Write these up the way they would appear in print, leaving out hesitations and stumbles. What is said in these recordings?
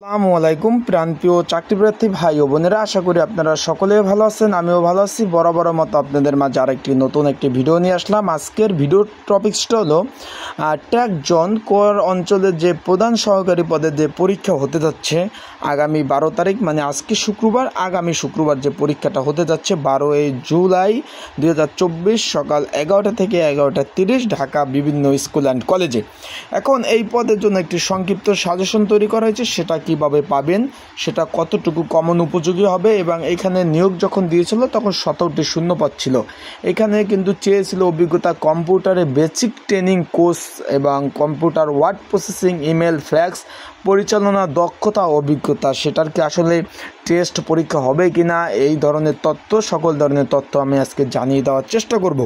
আসসালামু আলাইকুম প্রাণপ্রিয় চাকরিপ্রার্থী ভাই ও বোনেরা, আশা করি আপনারা সকলেই ভালো আছেন। আমিও ভালো আছি। বরাবর মতো আপনাদের মাঝে আরেকটি নতুন ভিডিও নিয়ে আসলাম। আজকের ভিডিওর টপিকসটা হলো ট্যাগ জোন কোর অঞ্চলের যে প্রধান সহকারী পদের যে পরীক্ষা হতে যাচ্ছে আগামী 12 তারিখ, মানে আজকে শুক্রবার, আগামী শুক্রবার যে পরীক্ষাটা হতে যাচ্ছে 12 জুলাই 2024 সকাল 11টা থেকে 11:30 ঢাকা বিভিন্ন স্কুল অ্যান্ড কলেজে। এখন এই পদের জন্য একটি সংক্ষিপ্ত সাজেশন তৈরি করা হয়েছে। সেটা কিভাবে পাবেন, সেটা কতটুকু কমন উপযোগী হবে, এবং এখানে নিয়োগ যখন দিয়েছিল তখন 17টি শূন্যপদ ছিল। এখানে কিন্তু চেয়েছিল অভিজ্ঞতা কম্পিউটারে বেসিক ট্রেনিং কোর্স এবং computer word processing, email, fax পরিচালনা দক্ষতা অভিজ্ঞতা। সেটার কি আসলে টেস্ট পরীক্ষা হবে কি না, এই ধরনের তথ্য, সকল ধরনের তথ্য আমি আজকে জানিয়ে দেওয়ার চেষ্টা করব।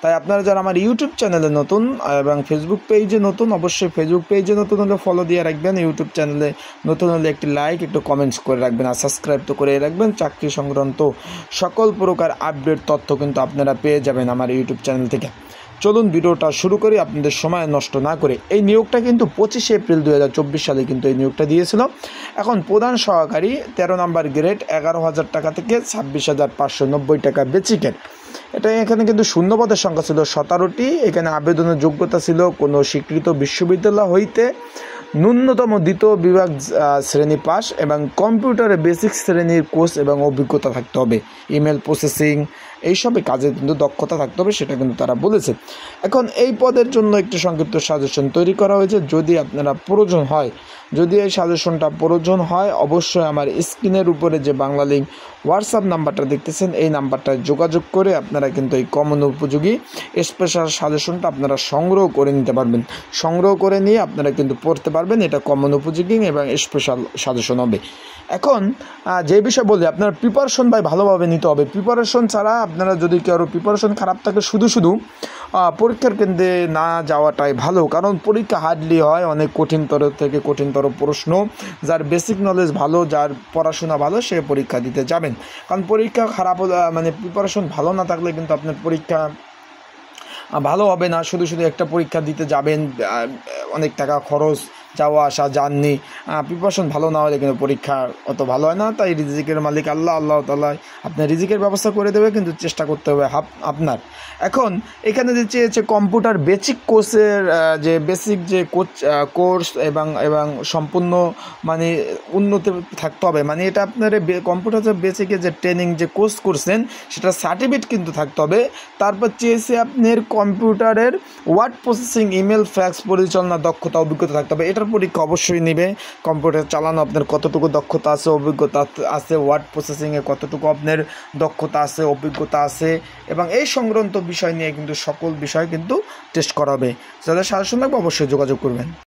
তাই আপনারা যারা আমার ইউটিউব চ্যানেলে নতুন এবং ফেসবুক পেজে নতুন, অবশ্যই ফেসবুক পেজে নতুন হলে ফলো দিয়ে রাখবেন, ইউটিউব চ্যানেলে নতুন হলে একটি লাইক, একটু কমেন্টস করে রাখবেন, আর সাবস্ক্রাইব তো করে রাখবেন। চাকরি সংক্রান্ত সকল প্রকার আপডেট তথ্য কিন্তু আপনারা পেয়ে যাবেন আমার ইউটিউব চ্যানেল থেকে। চলুন ভিডিওটা শুরু করি আপনাদের সময় নষ্ট না করে। এই নিয়োগটা কিন্তু 25 এপ্রিল 2024 সালে কিন্তু এই নিয়োগটা দিয়েছিল। এখন প্রধান সহকারী 13 নম্বর গ্রেড 11,000 টাকা থেকে 26,590 টাকা বেসিকের। এটা এখানে কিন্তু শূন্যপদের সংখ্যা ছিল 17টি। এখানে আবেদনের যোগ্যতা ছিল কোনো স্বীকৃত বিশ্ববিদ্যালয় হইতে ন্যূনতম দ্বিতীয় বিভাগ শ্রেণী পাস এবং কম্পিউটারে বেসিক শ্রেণীর কোর্স এবং অভিজ্ঞতা থাকতে হবে। ইমেল প্রসেসিং এইসবে কাজে কিন্তু দক্ষতা থাকতে হবে, সেটা কিন্তু তারা বলেছে। এখন এই পদের জন্য একটি সংক্ষিপ্ত সাজেশন তৈরি করা হয়েছে। যদি আপনারা প্রয়োজন হয়, যদি এই সাজেশনটা প্রয়োজন হয়, অবশ্যই আমার স্ক্রিনের উপরে যে বাংলা লিঙ্ক হোয়াটসঅ্যাপ নাম্বারটা দেখতেছেন, এই নাম্বারটায় যোগাযোগ করে আপনারা কিন্তু এই কমন উপযোগী স্পেশাল সাজেশনটা আপনারা সংগ্রহ করে নিতে পারবেন। সংগ্রহ করে নিয়ে আপনারা কিন্তু পড়তে পারবেন। এটা কমন উপযোগী এবং স্পেশাল সাজেশন হবে। এখন যে বিষয় বলি, আপনার প্রিপারেশন ভালোভাবে নিতে হবে। প্রিপারেশন ছাড়া আপনারা যদি কারো প্রিপারেশন খারাপ থাকে, শুধু পরীক্ষার কেন্দ্রে না যাওয়াটাই ভালো। কারণ পরীক্ষা হার্ডলি হয়, অনেক কঠিনতর থেকে কঠিনতর প্রশ্ন। যার বেসিক নলেজ ভালো, যার পড়াশোনা ভালো, সে পরীক্ষা দিতে যাবেন। কারণ পরীক্ষা খারাপ হলে, মানে প্রিপারেশন ভালো না থাকলে কিন্তু আপনার পরীক্ষা ভালো হবে না। শুধু একটা পরীক্ষা দিতে যাবেন, অনেক টাকা খরচ, যাওয়া আসা, জার্নি। প্রিপারেশন ভালো না হলে কিন্তু পরীক্ষা অত ভালো হয় না। তাই রিজিকের মালিক আল্লাহ তাআলা আপনার রিজিকের ব্যবস্থা করে দেবে, কিন্তু চেষ্টা করতে হবে আপনার। এখন এখানে যে চেয়েছে কম্পিউটার বেসিক কোর্সের যে বেসিক যে কোর্স এবং সম্পূর্ণ মানে উন্নতি থাকতে হবে। মানে এটা আপনার কম্পিউটার বেসিকে যে ট্রেনিং যে কোর্স করছেন সেটা সার্টিফিকেট কিন্তু থাকতে হবে। তারপর চেয়েছে আপনার কম্পিউটারের ওয়ার্ড প্রসেসিং, ইমেল, ফ্যাক্স পরিচালনা দক্ষতা অভিজ্ঞতা থাকতে হবে। এটার পরীক্ষা অবশ্যই নেবে। কম্পিউটার চালানো আপনার কতটুকু দক্ষতা আছে, অভিজ্ঞতা আছে, ওয়ার্ড প্রসেসিংয়ে কতটুকু আপনার দক্ষতা আছে, অভিজ্ঞতা আছে, এবং এই সংক্রান্ত বিষয় নিয়ে কিন্তু সকল বিষয় কিন্তু টেস্ট করা হবে। যাদের সাজেশন লাগবে অবশ্যই যোগাযোগ করবেন।